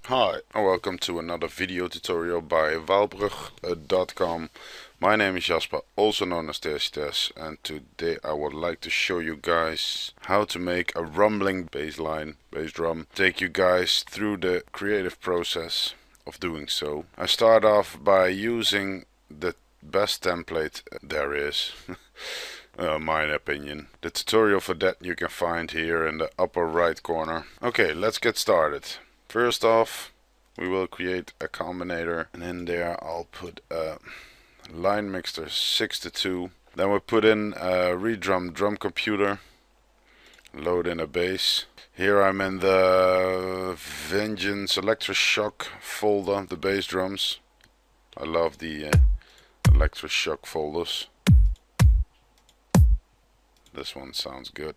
Hi and welcome to another video tutorial by Valbrug.com. My name is Jasper, also known as TS, and today I would like to show you guys how to make a rumbling bass drum. Take you guys through the creative process of doing so. I start off by using the best template there is. My opinion. The tutorial for that you can find here in the upper right corner. Okay, let's get started. First off, we will create a combinator, and in there I'll put a line mixer 6 to 2. Then we'll put in a drum computer, load in a bass. Here I'm in the Vengeance Electroshock folder, the bass drums. I love the Electroshock folders. This one sounds good.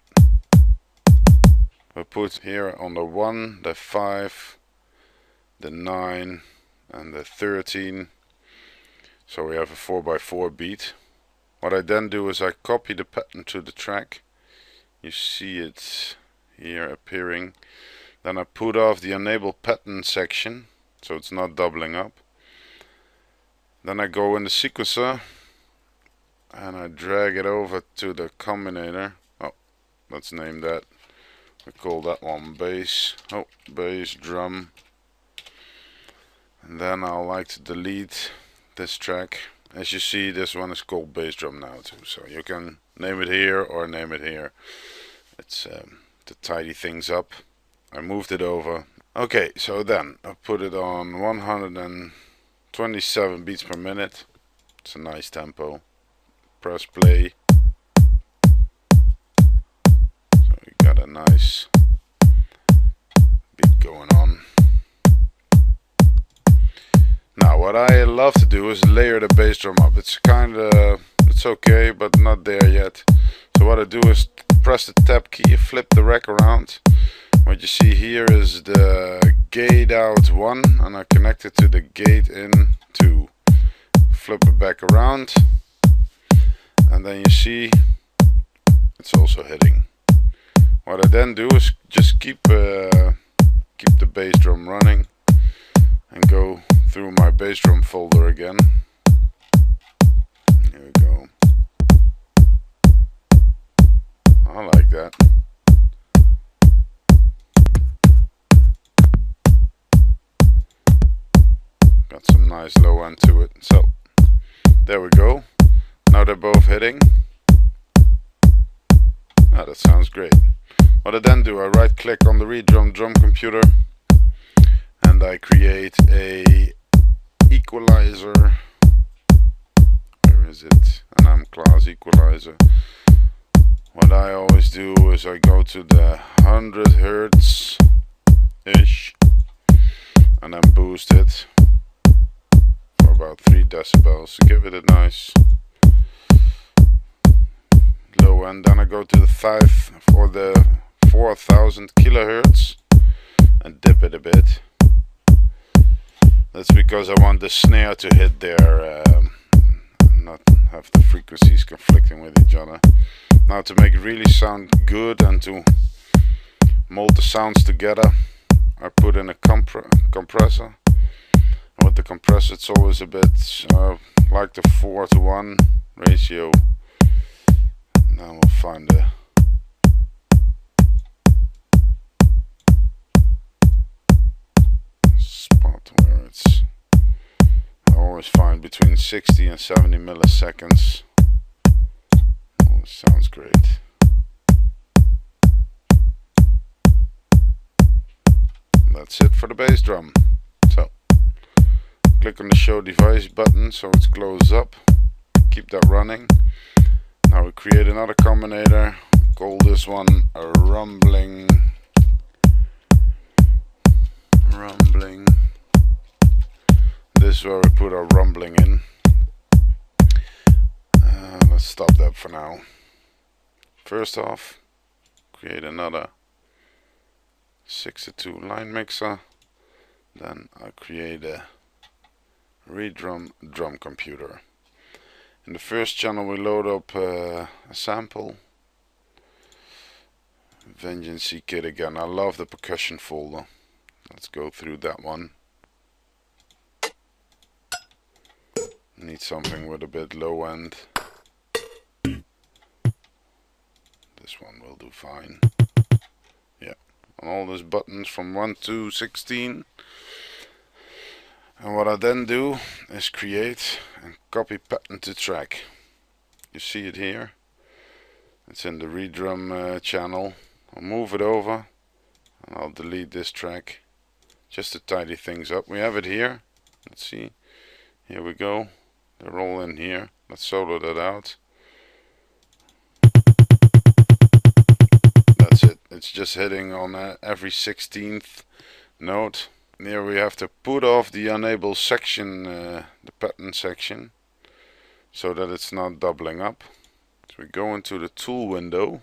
We'll put here on the 1, the 5, the 9 and the 13. So we have a 4x4 beat. What I then do is I copy the pattern to the track. You see it here appearing. Then I put off the enable pattern section so it's not doubling up. Then I go in the sequencer and I drag it over to the combinator. Oh, let's name that. We call that one bass. Oh, bass drum. And then I'll like to delete this track. As you see, this one is called bass drum now too. So you can name it here or name it here. It's to tidy things up. I moved it over. Okay, so then I put it on 127 beats per minute. It's a nice tempo. Press play. So we got a nice beat going on. Now what I love to do is layer the bass drum up. It's okay, but not there yet. So what I do is press the tab key, flip the rack around. What you see here is the gate out 1 and I connect it to the gate in 2. Flip it back around and then you see it's also hitting. What I then do is just keep the bass drum running and go through my bass drum folder again. Here we go. I like that. Got some nice low end to it. So there we go. Now they're both hitting. Ah, that sounds great. What I then do, I right click on the drum computer and I create a equalizer. Where is it? An M class equalizer. What I always do is I go to the 100 Hertz ish and then boost it for about 3 decibels to give it a nice low end. Then I go to the 5 or the 4000 kilohertz and dip it a bit. That's because I want the snare to hit there, not have the frequencies conflicting with each other. Now to make it really sound good and to mold the sounds together, I put in a compressor. And with the compressor it's always a bit like the 4:1 ratio. Now we'll find a spot where it's, I always find between 60 and 70 milliseconds. Oh, sounds great. That's it for the bass drum. So click on the show device button so it's closed up. Keep that running. Now we create another combinator. Call this one a rumbling. This is where we put our rumbling in. Let's stop that for now. First off, create another 6 to 2 line mixer. Then I create a drum computer. In the first channel we load up a sample. Vengeance kit again. I love the percussion folder. Let's go through that one. Need something with a bit low end. This one will do fine. Yeah, on all those buttons from 1 to 16. And what I then do is create and copy pattern to track. You see it here. It's in the redrum channel. I'll move it over and I'll delete this track just to tidy things up. We have it here. Let's see. Here we go. They're all in here. Let's solo that out. That's it. It's just hitting on every 16th note. Here we have to put off the enable section, the pattern section, so that it's not doubling up. So we go into the tool window.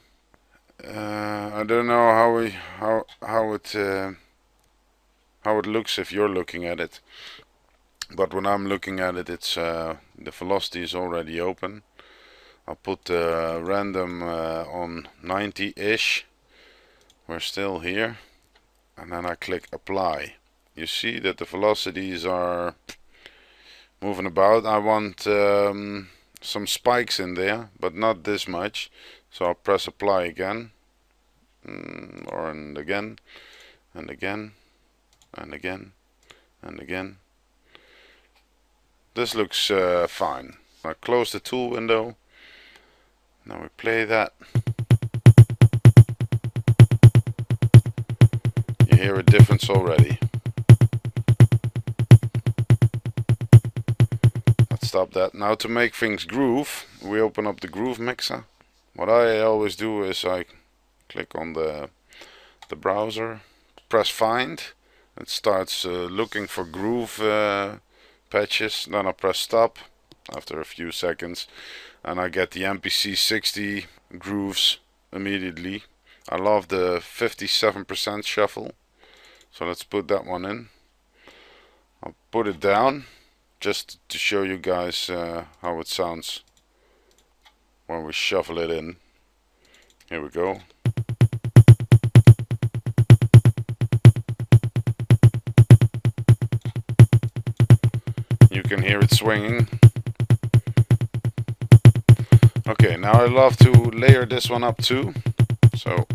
I don't know how it looks if you're looking at it, but when I'm looking at it, it's the velocity is already open. I'll put random on 90-ish. We're still here, and then I click apply. You see that the velocities are moving about. I want some spikes in there, but not this much. So I'll press apply again, and again, and again, and again, and again. This looks fine. I close the tool window. Now we play that. You hear a difference already. Let's stop that. Now to make things groove, we open up the groove mixer. What I always do is I click on the browser, press find. It starts looking for groove patches. Then I press stop after a few seconds, and I get the MPC 60 grooves immediately. I love the 57% shuffle, so let's put that one in. I'll put it down just to show you guys how it sounds when we shuffle it in. Here we go. You can hear it swinging. Okay, now I love to layer this one up too. So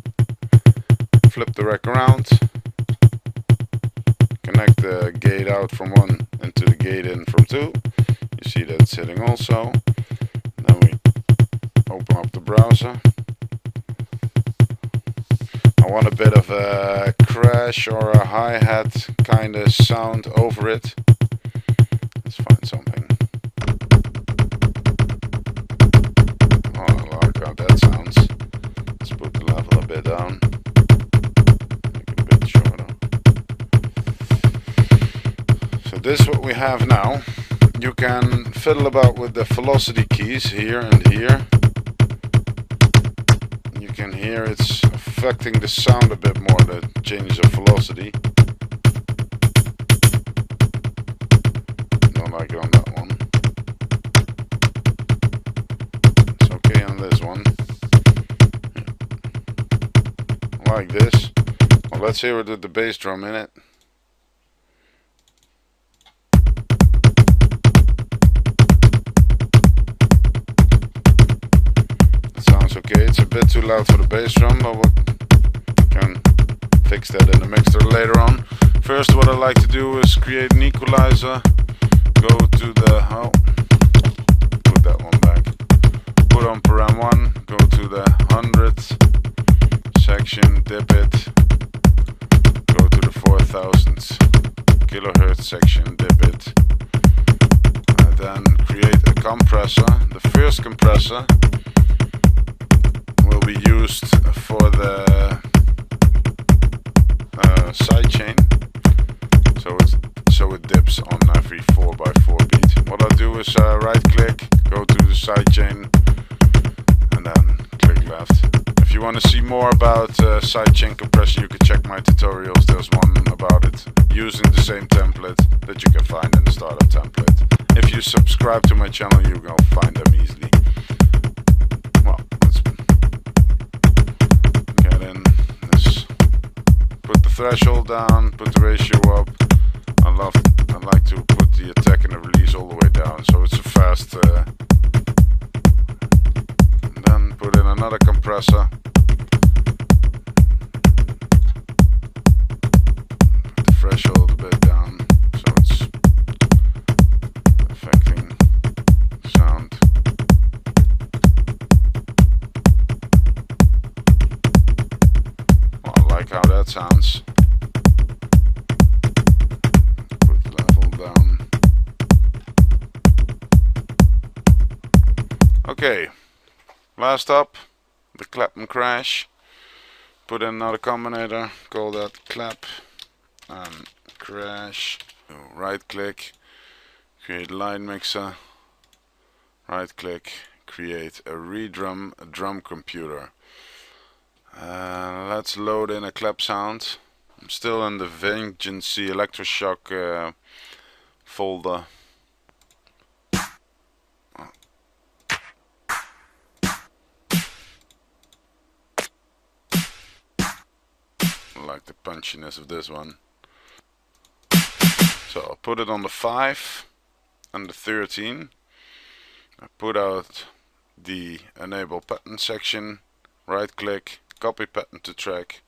flip the rack around, connect the gate out from 1 into the gate in from 2. You see that it's hitting also. Then we open up the browser. I want a bit of a crash or a hi-hat kind of sound over it. Let's find something. Oh, I like how that sounds. Let's put the level a bit down. Make it a bit shorter. So this is what we have now. You can fiddle about with the velocity keys here and here. You can hear it's affecting the sound a bit more, the changes of velocity. Don't like it on that one. It's okay on this one. Like this. Well, let's hear it with the bass drum in it. It sounds okay. It's a bit too loud for the bass drum, but we can fix that in the mixer later on. First, what I like to do is create an equalizer. Go to the, put that one back. Put on param 1, go to the 100th section, dip it. Go to the 4000th kilohertz section, dip it. And then create a compressor. The first compressor will be used for the sidechain, so it dips on every 4x4 beat. What I'll do is right click, go to the sidechain, and then click left. If you want to see more about sidechain compression, you can check my tutorials. There's one about it using the same template that you can find in the startup template. If you subscribe to my channel, you will find them easily. Well, let's get in. Let's put the threshold down, put the ratio up. I like to put the attack and the release all the way down, so it's a fast. Then put in another compressor. Put the threshold a bit down, so it's affecting sound. Well, I like how that sounds. Put the level down. Okay, last up, the clap and crash. Put in another combinator, call that clap and crash. Right click, create line mixer. Right click, create a redrum drum computer. Let's load in a clap sound. I'm still in the Vengeance Electroshock folder. I like the punchiness of this one. So I'll put it on the 5 and the 13. I put out the enable pattern section, right click, copy pattern to track,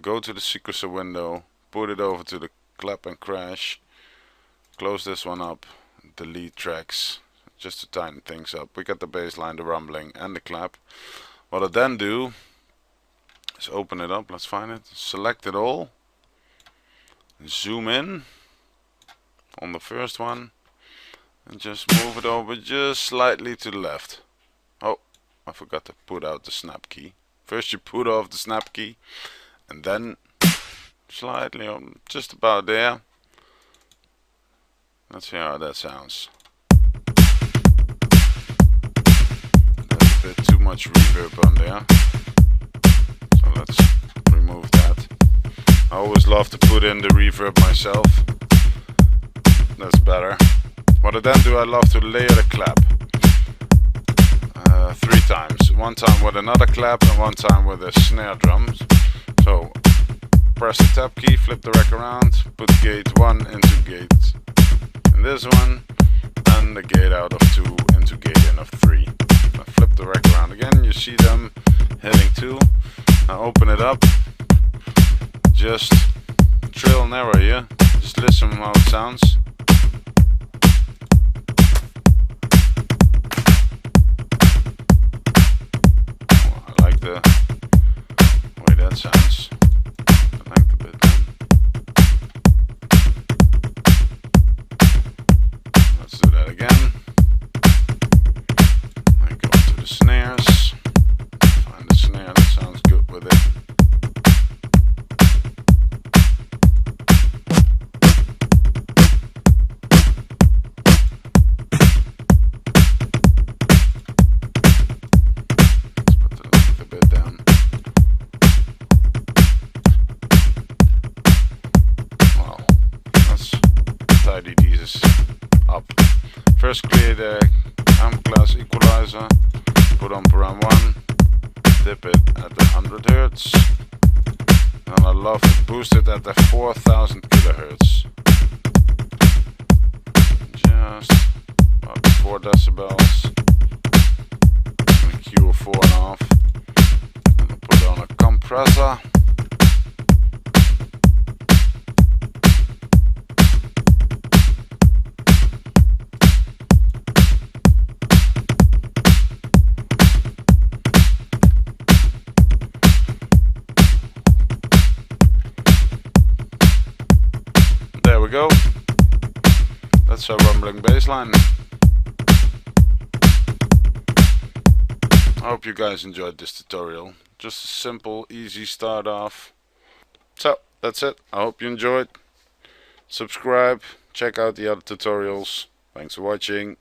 go to the sequencer window, put it over to the clap and crash, close this one up, delete tracks, just to tighten things up. We got the bassline, the rumbling and the clap. What I then do is open it up, let's find it, select it all, zoom in on the first one, and just move it over just slightly to the left. Oh, I forgot to put out the snap key. First you put off the snap key, and then slightly on, just about there. Let's hear how that sounds. There's a bit too much reverb on there, so let's remove that. I always love to put in the reverb myself. That's better. What I then do, I love to layer the clap 3 times. One time with another clap and one time with a snare drum. So press the tab key, flip the rack around, put gate 1 into gate in this one, and the gate out of 2 into gate in of 3. I flip the rack around again, you see them hitting 2. Now open it up, just trill and error here, just listen how it sounds. The way that sounds. I like the bit then. Let's do that again. I go to the snares. Find the snare that sounds good with it. These up. First create a amp class equalizer, put on param 1, dip it at the 100 Hz, and I love to boost it at the 4000 kilohertz. Just about 4 decibels, and a Q of 4.5, and I put on a compressor. There we go. That's our rumbling bassline. I hope you guys enjoyed this tutorial. Just a simple, easy start off. So, that's it. I hope you enjoyed. Subscribe, check out the other tutorials. Thanks for watching.